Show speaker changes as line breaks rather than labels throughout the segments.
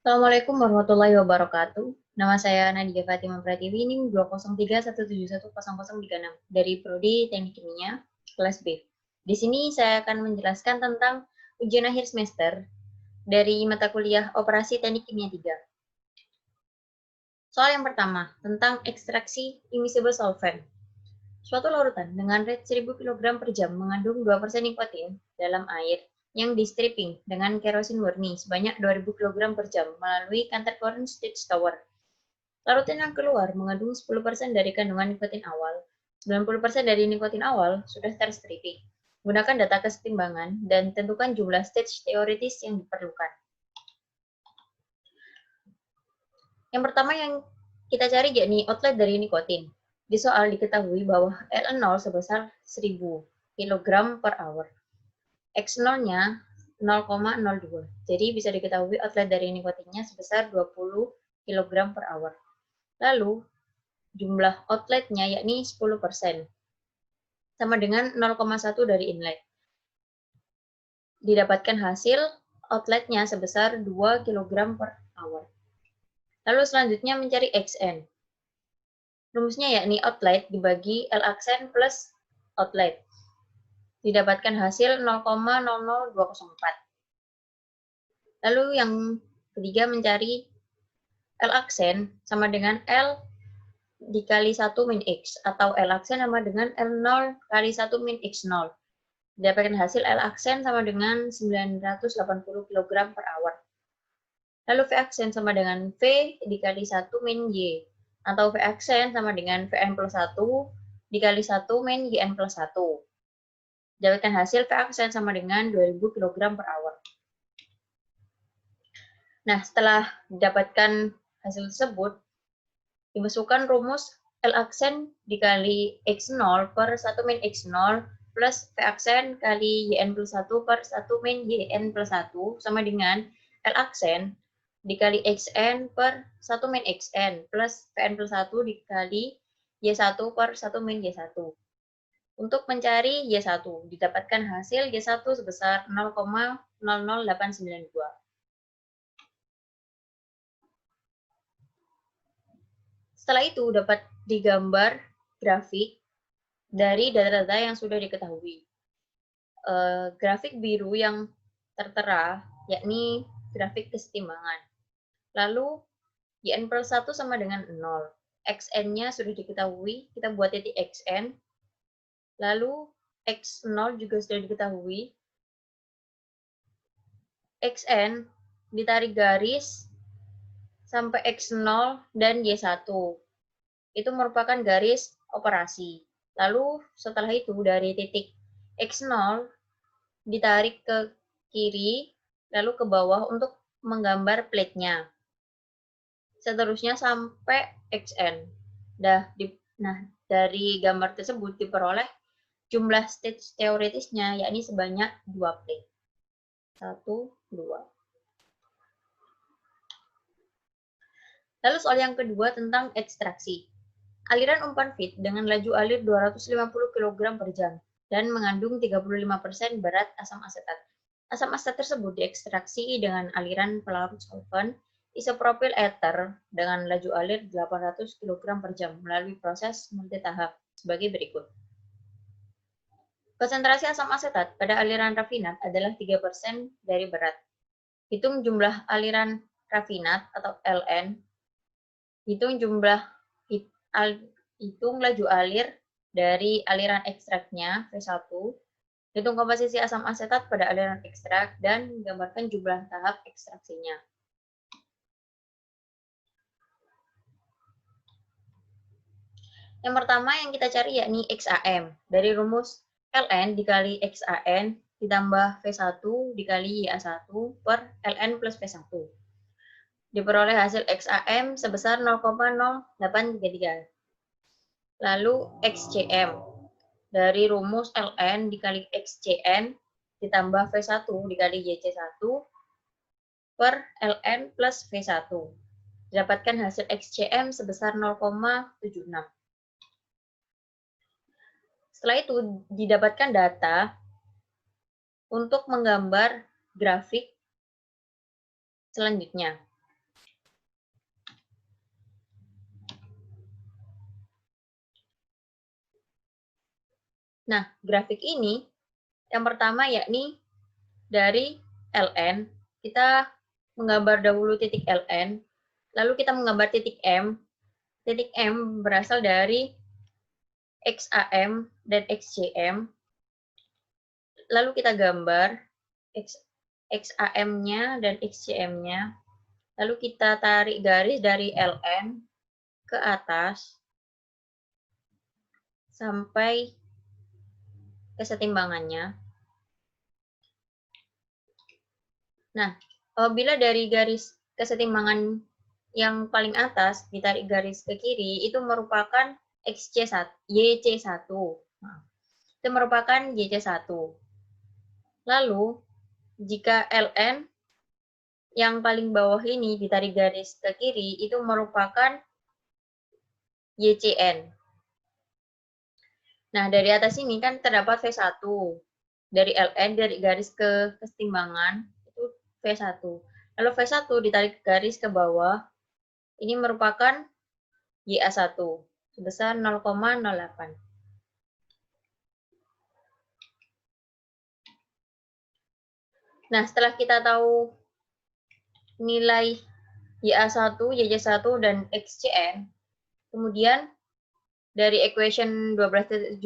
Assalamualaikum warahmatullahi wabarakatuh. Nama saya Nadia Fatima Pratiwi, NIM 20317100036 dari Prodi Teknik Kimia, kelas B. Di sini saya akan menjelaskan tentang ujian akhir semester dari mata kuliah Operasi Teknik Kimia 3. Soal yang pertama, tentang ekstraksi immiscible solvent. Suatu larutan dengan rate 1000 kg per jam mengandung 2% nikotin dalam air yang di stripping dengan kerosin murni sebanyak 2000 kg per jam melalui Canterbury Stage Tower. Larutan yang keluar mengandung 10% dari kandungan nikotin awal. 90% dari nikotin awal sudah terstripping. Gunakan data kesetimbangan dan tentukan jumlah stage teoritis yang diperlukan. Yang pertama yang kita cari yakni outlet dari nikotin. Di soal diketahui bahwa L0 sebesar 1000 kg per hour. X0-nya 0,02. Jadi bisa diketahui outlet dari nikotinnya sebesar 20 kg per hour. Lalu jumlah outletnya yakni 10%, sama dengan 0,1 dari inlet. Didapatkan hasil outletnya sebesar 2 kg per hour. Lalu selanjutnya mencari Xn. Rumusnya yakni outlet dibagi L aksen plus outlet. Didapatkan hasil 0,00204. Lalu yang ketiga mencari L aksen sama dengan L dikali 1 min X, atau L aksen sama dengan L0 kali 1 min X0. Didapatkan hasil L aksen sama dengan 980 kg per hour. Lalu V aksen sama dengan V dikali 1 min Y, atau V aksen sama dengan Vn plus 1 dikali 1 min Yn plus 1. Dapatkan hasil V aksen sama dengan 2000 kg per hour. Nah, setelah didapatkan hasil tersebut, dimasukkan rumus L aksen dikali X0 per 1 min X0 plus V aksen kali Yn plus 1 per 1 min Yn plus 1 sama dengan L aksen dikali Xn per 1 min Xn plus Vn plus 1 dikali Y1 per 1 min Y1. Untuk mencari Y1, didapatkan hasil Y1 sebesar 0,00892. Setelah itu dapat digambar grafik dari data-data yang sudah diketahui. Grafik biru yang tertera yakni grafik kesetimbangan. Lalu Yn plus 1 sama dengan 0. Xn-nya sudah diketahui, kita buat titik Xn. Lalu X0 juga sudah diketahui. Xn ditarik garis sampai X0 dan Y1. Itu merupakan garis operasi. Lalu setelah itu dari titik X0 ditarik ke kiri, lalu ke bawah untuk menggambar plate-nya. Seterusnya sampai Xn. Nah, dari gambar tersebut diperoleh jumlah stage teoritisnya, yakni sebanyak 2 plate. 1, 2. Lalu soal yang kedua tentang ekstraksi. Aliran umpan feed dengan laju alir 250 kg per jam dan mengandung 35% berat asam asetat. Asam asetat tersebut diekstraksi dengan aliran pelarut solvent isopropil ether dengan laju alir 800 kg per jam melalui proses multitahap sebagai berikut. Konsentrasi asam asetat pada aliran rafinat adalah 3% dari berat. Hitung jumlah aliran rafinat atau Ln. Hitung laju alir dari aliran ekstraknya V1. Hitung komposisi asam asetat pada aliran ekstrak dan gambarkan jumlah tahap ekstraksinya. Yang pertama yang kita cari yakni XAM. Dari rumus Ln dikali XAN ditambah V1 dikali YA1 per Ln plus V1. Diperoleh hasil XAM sebesar 0,0833. Lalu XCM. Dari rumus Ln dikali XCN ditambah V1 dikali YC1 per Ln plus V1. Didapatkan hasil XCM sebesar 0,76. Setelah itu didapatkan data untuk menggambar grafik selanjutnya. Nah, grafik ini yang pertama yakni dari LN, kita menggambar dahulu titik LN, lalu kita menggambar titik M. Titik M berasal dari XAM dan XCM. Lalu kita gambar XAM-nya dan XCM-nya. Lalu kita tarik garis dari LN ke atas sampai kesetimbangannya. Nah, apabila dari garis kesetimbangan yang paling atas ditarik garis ke kiri, itu merupakan YC1. Nah, itu merupakan YC1. Lalu, jika LN yang paling bawah ini ditarik garis ke kiri, itu merupakan YCN. Nah, dari atas ini kan terdapat V1. Dari LN, dari garis ke kesetimbangan, itu V1. Lalu V1 ditarik garis ke bawah, ini merupakan YA1 sebesar 0,08. Nah, setelah kita tahu nilai YA1, YJ1, dan XCN, kemudian dari equation 12.7.1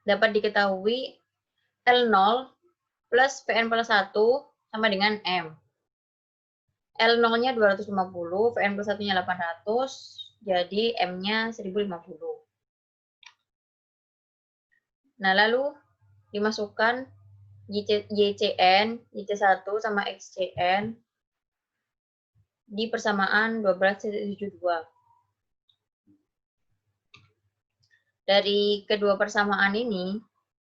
dapat diketahui L0 plus Vn plus 1 sama dengan M. L0-nya 250, Vn plus 1-nya 800, jadi M-nya 1050. Nah, lalu dimasukkan YCN, YC1 sama XCN di persamaan 12.72. Dari kedua persamaan ini,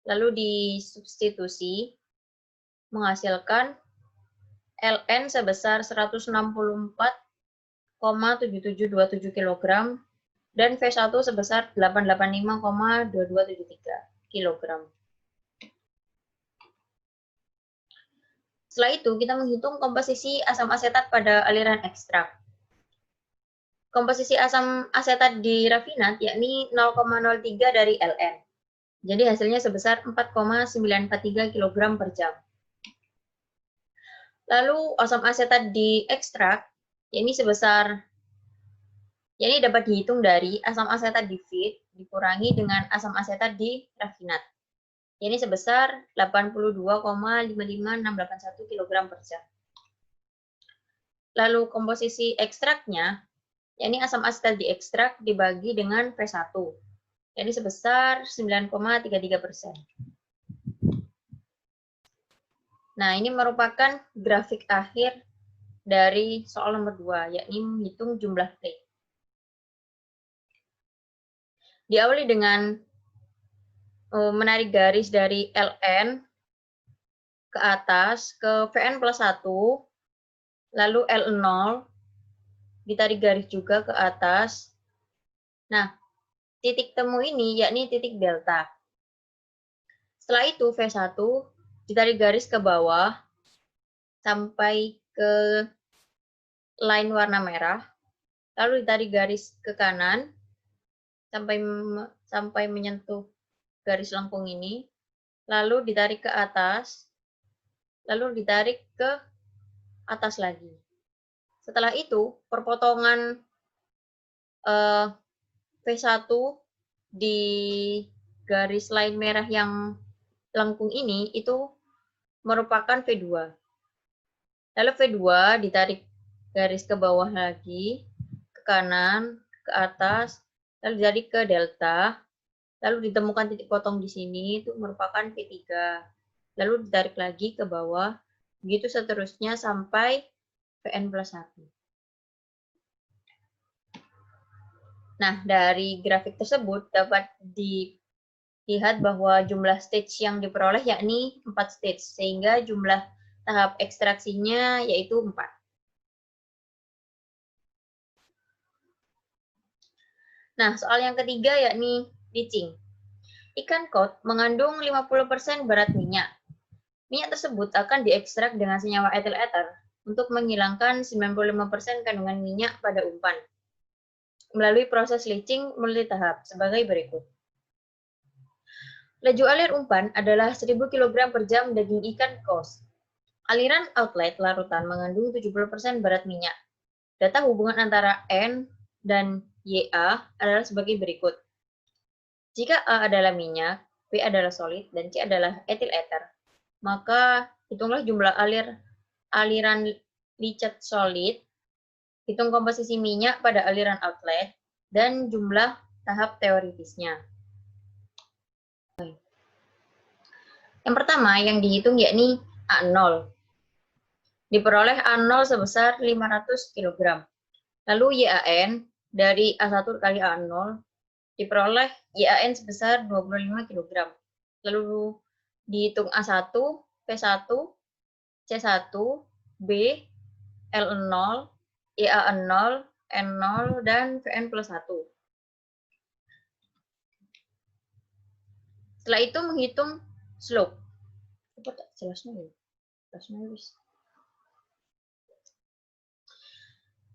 lalu disubstitusi, menghasilkan Ln sebesar 164,7727 kg dan V1 sebesar 885,2273 kg. Setelah itu, kita menghitung komposisi asam asetat pada aliran ekstrak. Komposisi asam asetat di rafinat yakni 0,03 dari Ln. Jadi hasilnya sebesar 4,943 kg per jam. Lalu asam asetat di ekstrak, yakni dapat dihitung dari asam asetat di feed dikurangi dengan asam asetat di rafinat. Ini sebesar 82,55681 kg per jam. Lalu komposisi ekstraknya, yakni asam asetat di ekstrak dibagi dengan V1, yakni sebesar 9,33%. Nah, ini merupakan grafik akhir dari soal nomor 2, yakni menghitung jumlah plate. Diawali dengan menarik garis dari Ln ke atas ke Vn plus 1, lalu L0, ditarik garis juga ke atas. Nah, titik temu ini yakni titik delta. Setelah itu V1 ditarik garis ke bawah sampai ke line warna merah, lalu ditarik garis ke kanan sampai menyentuh garis lengkung ini, lalu ditarik ke atas, lalu ditarik ke atas lagi. Setelah itu, perpotongan V1 di garis line merah yang lengkung ini itu merupakan V2. Lalu V2 ditarik garis ke bawah lagi, ke kanan, ke atas, lalu ditarik ke delta, lalu ditemukan titik potong di sini, itu merupakan V3. Lalu ditarik lagi ke bawah, begitu seterusnya sampai Vn plus 1. Nah, dari grafik tersebut dapat dilihat bahwa jumlah stage yang diperoleh yakni 4 stage, sehingga jumlah tahap ekstraksinya yaitu 4. Nah, soal yang ketiga yakni leaching. Ikan kod mengandung 50% berat minyak. Minyak tersebut akan diekstrak dengan senyawa etil ether untuk menghilangkan 95% kandungan minyak pada umpan melalui proses leaching multitahap sebagai berikut. Laju alir umpan adalah 1000 kg per jam daging ikan kos. Aliran outlet larutan mengandung 70% berat minyak. Data hubungan antara N dan YA adalah sebagai berikut. Jika A adalah minyak, B adalah solid, dan C adalah etil ether, maka hitunglah jumlah aliran licet solid, hitung komposisi minyak pada aliran outlet, dan jumlah tahap teoritisnya. Yang pertama yang dihitung yakni A0. Diperoleh A0 sebesar 500 kg. Lalu YAN dari A1 kali A0 diperoleh YAN sebesar 25 kg. Lalu dihitung A1, P1, C1, B, L0, YA0, N0, dan Vn plus 1. Setelah itu menghitung slope. Apa tak jelasnya ya?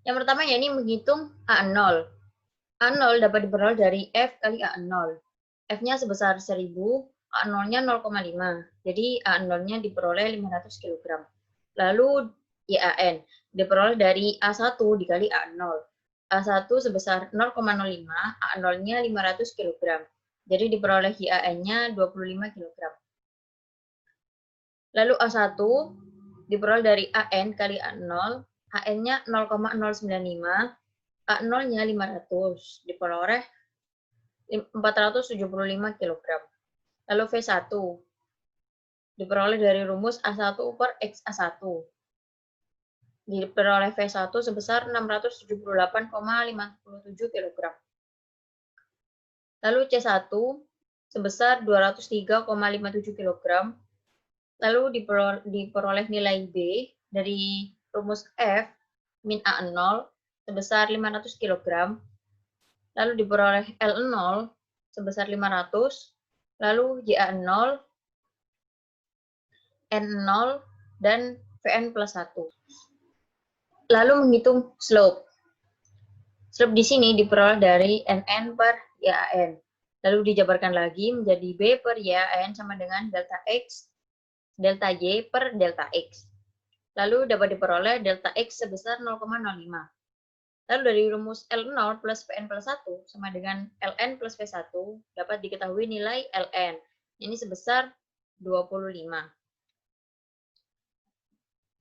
Yang pertama yakni menghitung A0. A0 dapat diperoleh dari F kali A0. F-nya sebesar 1000, A0-nya 0,5. Jadi A0-nya diperoleh 500 kg. Lalu YAN diperoleh dari A1 dikali A0. A1 sebesar 0,05, A0-nya 500 kg. Jadi diperoleh YAN-nya 25 kg. Lalu A1 diperoleh dari AN kali A0, AN-nya 0,095, A0-nya 500, diperoleh 475 kg. Lalu V1 diperoleh dari rumus A1 per XA1. Diperoleh V1 sebesar 678,57 kg. Lalu C1 sebesar 203,57 kg. Lalu diperoleh nilai B dari rumus F min A0 sebesar 500 kg. Lalu diperoleh L0 sebesar 500, lalu YA0, N0, dan Vn plus 1. Lalu menghitung slope. Slope di sini diperoleh dari NN per YAN. Lalu dijabarkan lagi menjadi B per YAN sama dengan delta X, delta Y per delta X. Lalu dapat diperoleh delta X sebesar 0,05. Lalu dari rumus L0 plus Vn plus 1 sama dengan Ln plus V1 dapat diketahui nilai Ln. Ini sebesar 25.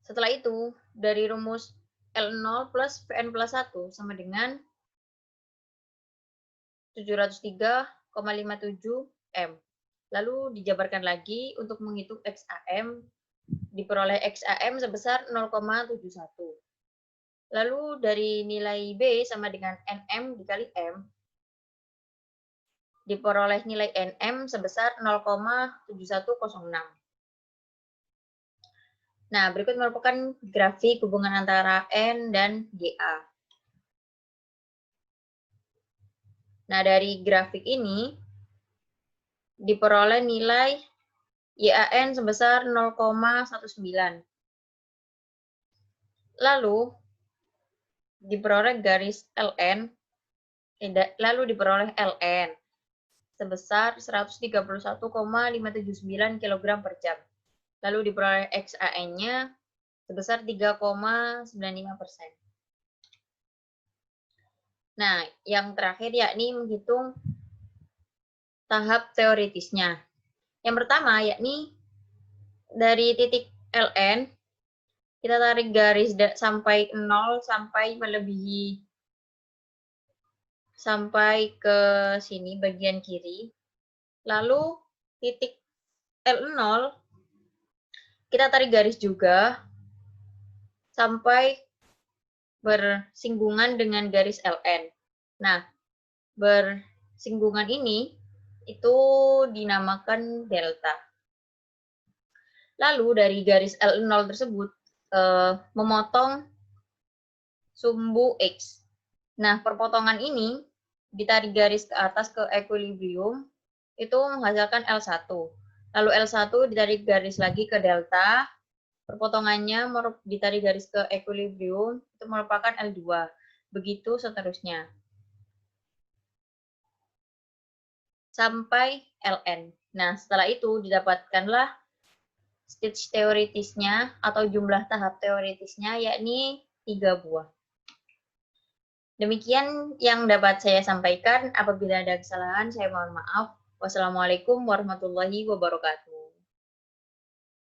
Setelah itu, dari rumus L0 plus Vn plus 1 sama dengan 703,57 M. Lalu dijabarkan lagi untuk menghitung XAM, diperoleh XAM sebesar 0,71. Lalu dari nilai B sama dengan NM dikali M, diperoleh nilai NM sebesar 0,7106. Nah, berikut merupakan grafik hubungan antara N dan GA. Nah, dari grafik ini diperoleh nilai YAN sebesar 0,19. Lalu diperoleh garis LN, lalu diperoleh LN sebesar 131,579 kg per jam. Lalu diperoleh XAN-nya sebesar 3,95%. Nah, yang terakhir yakni menghitung tahap teoritisnya. Yang pertama yakni dari titik LN, kita tarik garis sampai 0 sampai melebihi sampai ke sini bagian kiri. Lalu titik L0 kita tarik garis juga sampai bersinggungan dengan garis LN. Nah, bersinggungan ini itu dinamakan delta. Lalu dari garis L0 tersebut memotong sumbu X. Nah, perpotongan ini ditarik garis ke atas ke equilibrium, itu menghasilkan L1. Lalu L1 ditarik garis lagi ke delta, perpotongannya ditarik garis ke equilibrium, itu merupakan L2. Begitu seterusnya. Sampai Ln. Nah, setelah itu didapatkanlah stage teoritisnya atau jumlah tahap teoritisnya, yakni 3 buah. Demikian yang dapat saya sampaikan. Apabila ada kesalahan, saya mohon maaf. Wassalamualaikum warahmatullahi wabarakatuh.